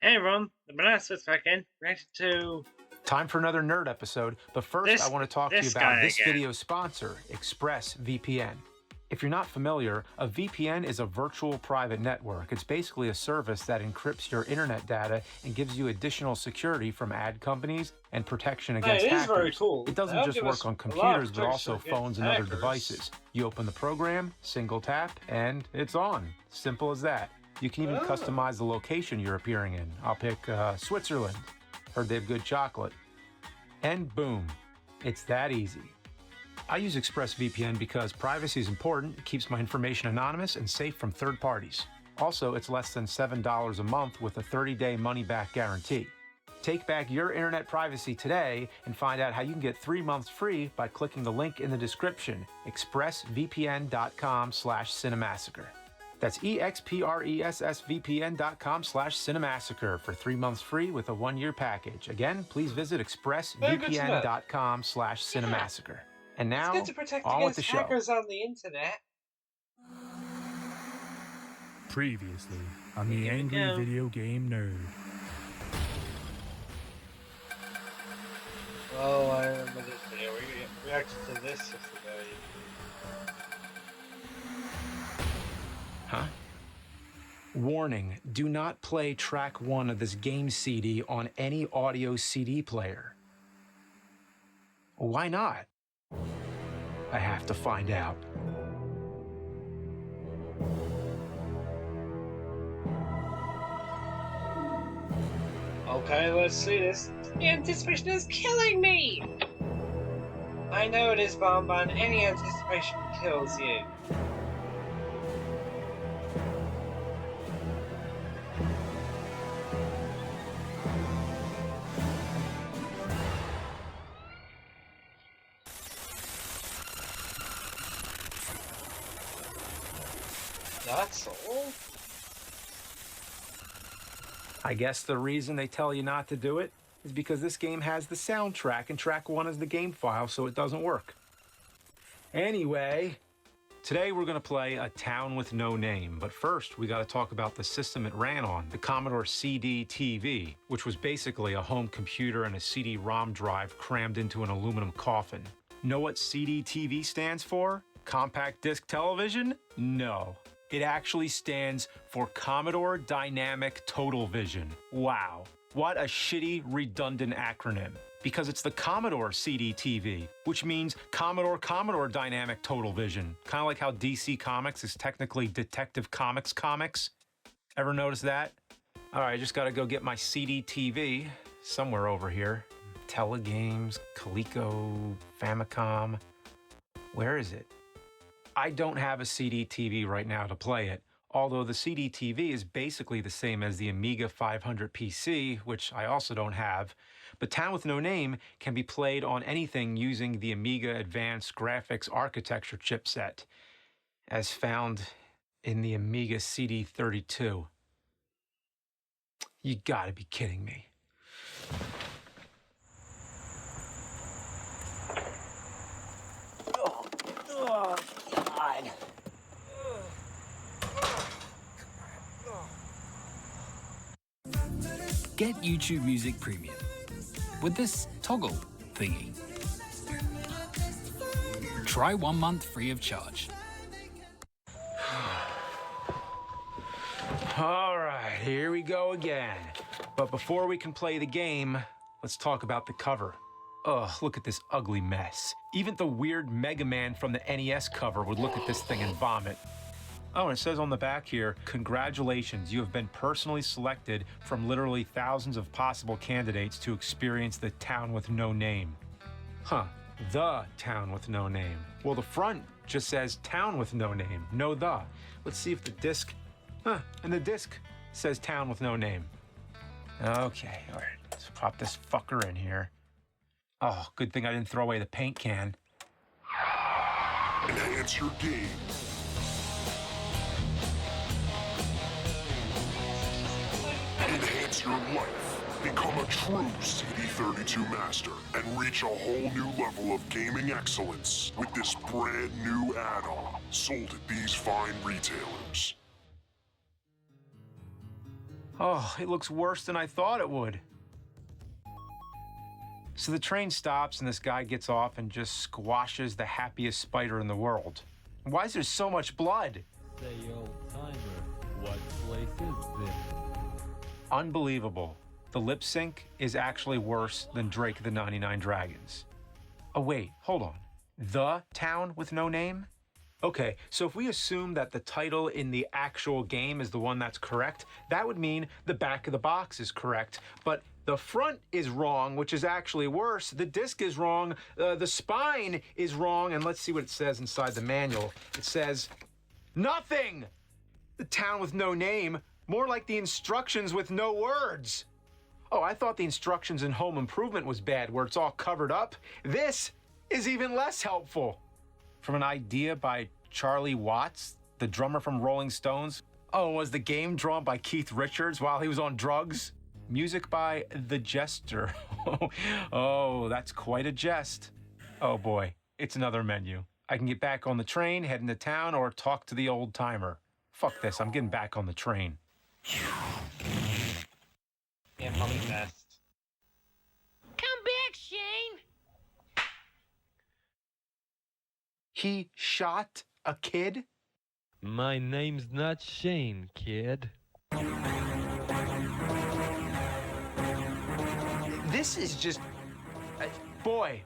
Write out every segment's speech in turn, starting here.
Hey everyone, the Banana back in, reacted to Time for another nerd episode, but first I this want to talk to you this about guy this again. video's sponsor, ExpressVPN. If you're not familiar, a VPN is a virtual private network. It's basically a service that encrypts your internet data and gives you additional security from ad companies and protection Hey, against it is very hackers. cool. It They doesn't don't just give work us on a lot of computers, but protection also against phones and other hackers. devices. You open the program, single tap, and it's on. Simple as that. You can even Oh. customize the location you're appearing in. I'll pick Switzerland. Heard they have good chocolate. And boom, it's that easy. I use ExpressVPN because privacy is important, it keeps my information anonymous and safe from third parties. Also, it's less than $7 a month with a 30-day money-back guarantee. Take back your internet privacy today and find out how you can get 3 months free by clicking the link in the description, expressvpn.com/cinemassacre. That's expressvpn.com/cinemassacre for 3 months free with a 1-year package. Again, please visit expressvpn.com/cinemassacre. And It's good now, to protect on with the against show. hackers on the internet. Previously on the Here we Angry go. Video Game Nerd. Oh, I remember this video. We reacted to this yesterday. Huh? Warning, do not play track 1 of this game CD on any audio CD player. Why not? I have to find out. Okay, let's see this. The anticipation is killing me! I know it is, Bonbon. Any anticipation kills you. That's all? I guess the reason they tell you not to do it is because this game has the soundtrack and track 1 is the game file, so it doesn't work. Anyway, today we're going to play A Town with No Name, but first we got to talk about the system it ran on, the Commodore CD-TV, which was basically a home computer and a CD-ROM drive crammed into an aluminum coffin. Know what CD-TV stands for? Compact disc television? No. It actually stands for Commodore Dynamic Total Vision. Wow. What a shitty, redundant acronym. Because it's the Commodore CD-TV, which means Commodore Dynamic Total Vision. Kind of like how DC Comics is technically Detective Comics comics. Ever notice that? All right, I just gotta go get my CD-TV somewhere over here. Telegames, Coleco, Famicom. Where is it? I don't have a CD-TV right now to play it, although the CD-TV is basically the same as the Amiga 500 PC, which I also don't have. But Town with No Name can be played on anything using the Amiga Advanced Graphics Architecture chipset, as found in the Amiga CD32. You gotta be kidding me. Oh, God. Get YouTube Music Premium with this toggle thingy. Try 1 month free of charge. All right, here we go again. But before we can play the game, let's talk about the cover. Ugh, look at this ugly mess. Even the weird Mega Man from the NES cover would look at this thing and vomit. Oh, and it says on the back here, congratulations, you have been personally selected from literally thousands of possible candidates to experience the Town with No Name. Huh, the Town with No Name. Well, the front just says Town with No Name, no the. Let's see if the disc, and the disc says Town with No Name. Okay, all right, let's pop this fucker in here. Oh, good thing I didn't throw away the paint can. Enhance your game. Enhance your life. Become a true CD32 master and reach a whole new level of gaming excellence with this brand new add-on, sold at these fine retailers. Oh, it looks worse than I thought it would. So the train stops and this guy gets off and just squashes the happiest spider in the world. Why is there so much blood? Say, old timer, what place is this? Unbelievable. The lip sync is actually worse than Drake the 99 Dragons. Oh wait, hold on. The Town with No Name? Okay, so if we assume that the title in the actual game is the one that's correct, that would mean the back of the box is correct, but the front is wrong, which is actually worse. The disc is wrong, the spine is wrong, and let's see what it says inside the manual. It says, nothing! The Town with No Name, more like the instructions with no words. Oh, I thought the instructions in Home Improvement was bad, where it's all covered up. This is even less helpful. From an idea by Charlie Watts, the drummer from Rolling Stones. Oh, was the game drawn by Keith Richards while he was on drugs? Music by The Jester. Oh, that's quite a jest. Oh boy, it's another menu. I can get back on the train, head into town, or talk to the old timer. Fuck this, I'm getting back on the train. Yeah, probably best. Come back, Shane! He shot a kid? My name's not Shane, kid. This is just... boy,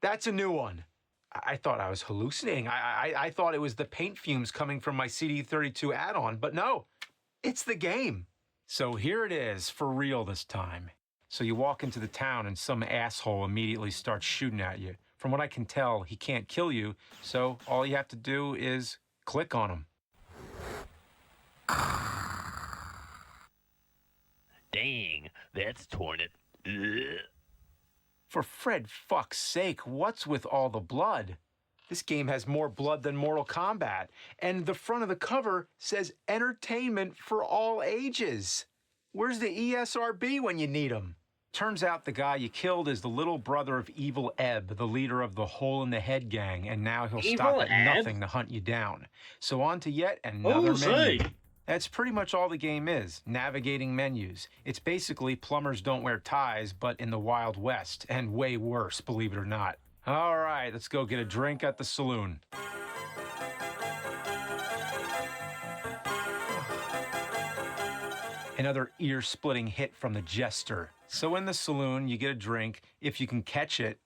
that's a new one. I thought I was hallucinating. I thought it was the paint fumes coming from my CD32 add-on, but no, it's the game. So here it is, for real this time. So you walk into the town and some asshole immediately starts shooting at you. From what I can tell, he can't kill you, so all you have to do is click on him. Dang, that's torn it. Ugh. For Fred fuck's sake, what's with all the blood? This game has more blood than Mortal Kombat, and the front of the cover says entertainment for all ages. Where's the ESRB when you need him? Turns out the guy you killed is the little brother of Evil Ebb, the leader of the Hole in the Head gang, and now he'll stop at nothing to hunt you down. So on to yet another menu. That's pretty much all the game is, navigating menus. It's basically Plumbers Don't Wear Ties, but in the Wild West, and way worse, believe it or not. All right, let's go get a drink at the saloon. Another ear-splitting hit from the Jester. So in the saloon, you get a drink, if you can catch it.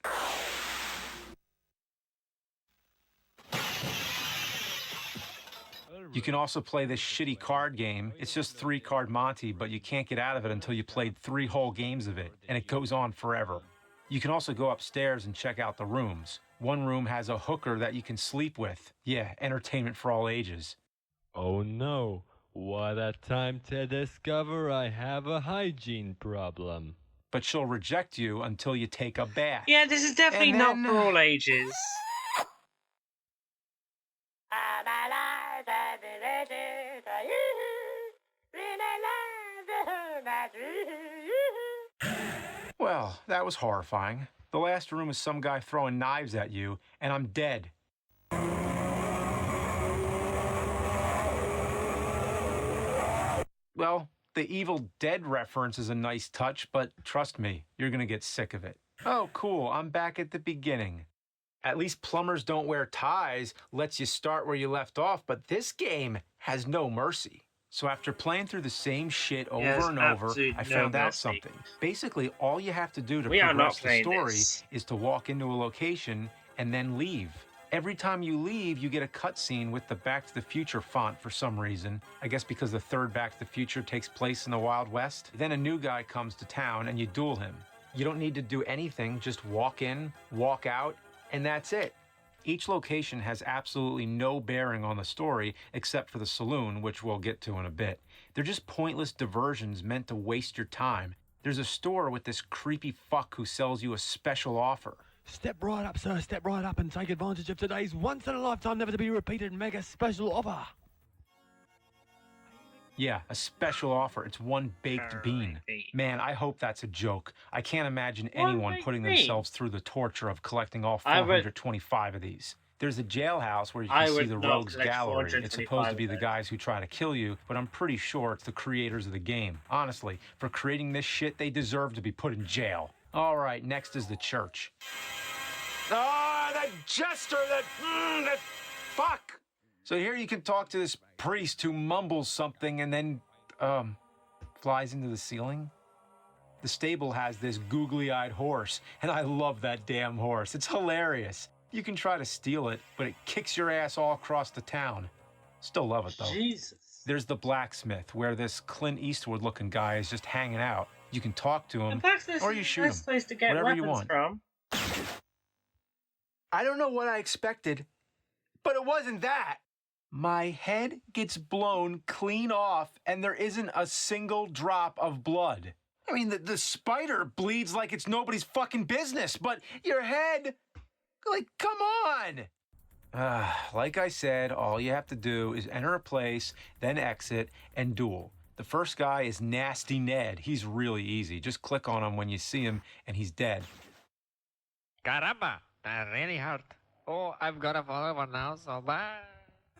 You can also play this shitty card game. It's just 3-card Monty, but you can't get out of it until you played 3 whole games of it, and it goes on forever. You can also go upstairs and check out the rooms. One room has a hooker that you can sleep with. Yeah, entertainment for all ages. Oh no, what a time to discover I have a hygiene problem. But she'll reject you until you take a bath. Yeah, this is definitely And not then- for all ages. Well, that was horrifying. The last room is some guy throwing knives at you, and I'm dead. Well, the Evil Dead reference is a nice touch, but trust me, you're gonna get sick of it. Oh, cool, I'm back at the beginning. At least Plumbers Don't Wear Ties lets you start where you left off, but this game has no mercy. So after playing through the same shit over Yes, and over, absolute I no found out mercy. something. Basically, all you have to do to We are not progress the playing story this. is to walk into a location and then leave. Every time you leave, you get a cutscene with the Back to the Future font for some reason. I guess because the third Back to the Future takes place in the Wild West. Then a new guy comes to town and you duel him. You don't need to do anything, just walk in, walk out, and that's it. Each location has absolutely no bearing on the story except for the saloon, which we'll get to in a bit. They're just pointless diversions meant to waste your time. There's a store with this creepy fuck who sells you a special offer. Step right up, sir, step right up and take advantage of today's once-in-a-lifetime, never-to-be-repeated mega special offer. Yeah, a special offer. It's one baked bean. Man, I hope that's a joke. I can't imagine One anyone baked putting bean? themselves through the torture of collecting all I would- 425 of these. There's a jailhouse where you I can see would the not rogues collect gallery. It's supposed to be the 425 guys who try to kill you, but I'm pretty sure it's the creators of the game. Honestly, for creating this shit, they deserve to be put in jail. All right, next is the church. Ah, that jester, that fuck. So here you can talk to this priest who mumbles something and then, flies into the ceiling. The stable has this googly-eyed horse, and I love that damn horse. It's hilarious. You can try to steal it, but it kicks your ass all across the town. Still love it, though. Jesus. There's the blacksmith, where this Clint Eastwood-looking guy is just hanging out. You can talk to The him, blacksmith or you is shoot the him. best place to get Whatever you weapons want. from. I don't know what I expected, but it wasn't that. My head gets blown clean off, and there isn't a single drop of blood. I mean, the spider bleeds like it's nobody's fucking business, but your head, like, come on. Like I said, all you have to do is enter a place, then exit, and duel. The first guy is Nasty Ned. He's really easy. Just click on him when you see him, and he's dead. Caramba, that really hurt. Oh, I've got a follower now, so bye.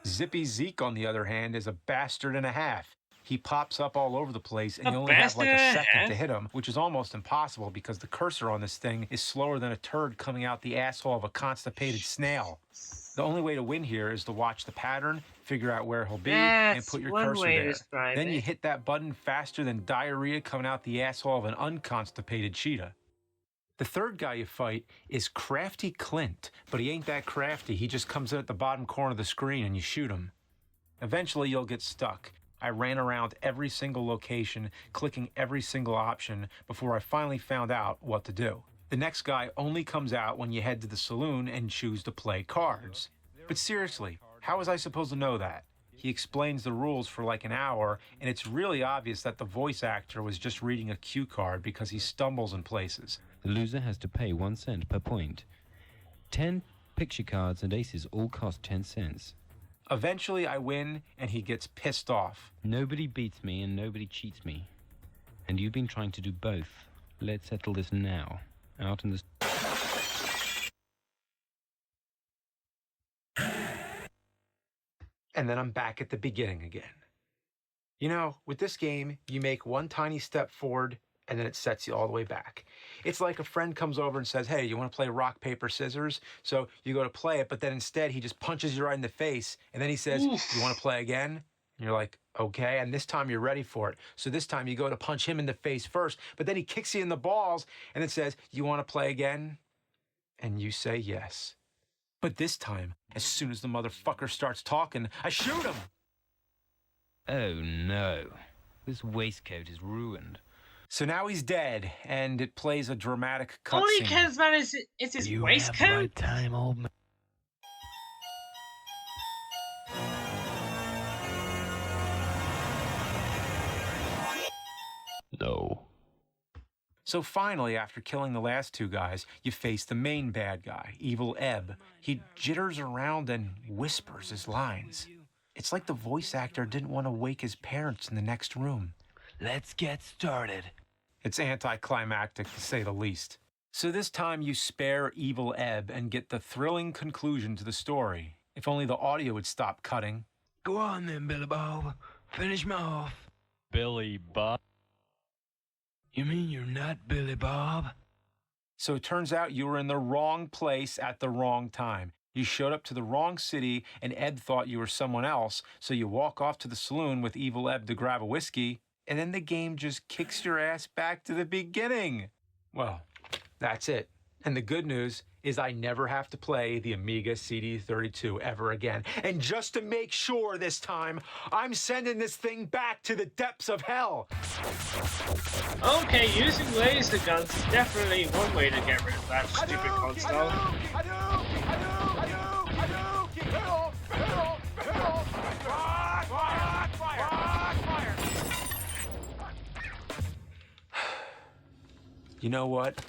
Zippy Zeke, on the other hand, is a bastard and a half. He pops up all over the place, and A you only have like a bastard and a second half? to hit him, which is almost impossible because the cursor on this thing is slower than a turd coming out the asshole of a constipated snail. The only way to win here is to watch the pattern, figure out where he'll be, and That's put your one cursor way to there. describe Then you it. hit that button faster than diarrhea coming out the asshole of an unconstipated cheetah. The third guy you fight is Crafty Clint, but he ain't that crafty. He just comes in at the bottom corner of the screen and you shoot him. Eventually you'll get stuck. I ran around every single location, clicking every single option before I finally found out what to do. The next guy only comes out when you head to the saloon and choose to play cards. But seriously, how was I supposed to know that? He explains the rules for like an hour, and it's really obvious that the voice actor was just reading a cue card because he stumbles in places. The loser has to pay 1 cent per point. 10 picture cards and aces all cost 10 cents. Eventually I win, and he gets pissed off. Nobody beats me and nobody cheats me. And you've been trying to do both. Let's settle this now. Out in the... And then I'm back at the beginning again. You know, with this game, you make one tiny step forward, and then it sets you all the way back. It's like a friend comes over and says, hey, you want to play rock, paper, scissors? So you go to play it, but then instead he just punches you right in the face, and then he says, you want to play again? And you're like, okay, and this time you're ready for it. So this time you go to punch him in the face first, but then he kicks you in the balls, and it says, you want to play again? And you say yes. But this time, as soon as the motherfucker starts talking, I shoot him! Oh no. This waistcoat is ruined. So now he's dead, and it plays a dramatic cutscene. All he cares about is his waistcoat. time, old man. No. So finally, after killing the last two guys, you face the main bad guy, Evil Ebb. He jitters around and whispers his lines. It's like the voice actor didn't want to wake his parents in the next room. Let's get started. It's anticlimactic, to say the least. So this time you spare Evil Ebb and get the thrilling conclusion to the story. If only the audio would stop cutting. Go on then, Billy Bob. Finish me off. Billy Bob. You mean you're not Billy Bob? So it turns out you were in the wrong place at the wrong time. You showed up to the wrong city, and Ebb thought you were someone else, so you walk off to the saloon with Evil Ebb to grab a whiskey, and then the game just kicks your ass back to the beginning. Well, that's it. And the good news is I never have to play the Amiga CD32 ever again. And just to make sure this time, I'm sending this thing back to the depths of hell. Okay, using laser guns is definitely one way to get rid of that stupid console. You know what?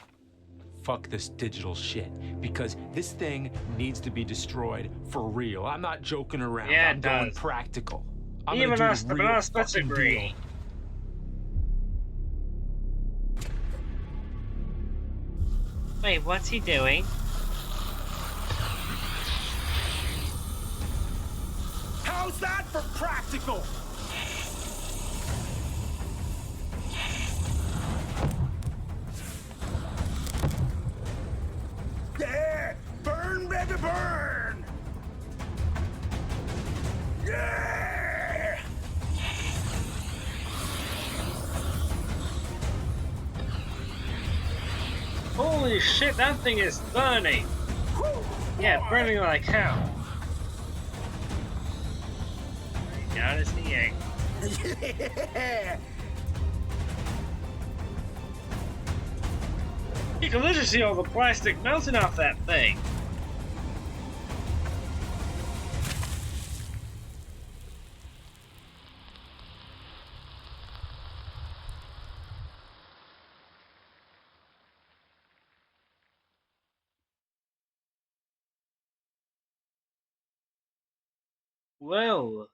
Fuck this digital shit, because this thing needs to be destroyed for real. I'm not joking around. Yeah, I'm it going does. practical. I'm Even gonna do us, the the real let's fucking agree. deal. Wait, what's he doing? How's that for practical? Yeah! Burn, baby, burn! Yeah! Holy shit, that thing is burning! Yeah, burning like hell. Got us the egg. Yeah! You can literally see all the plastic melting off that thing. Well,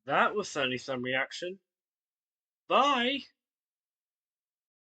that was certainly some reaction. Bye!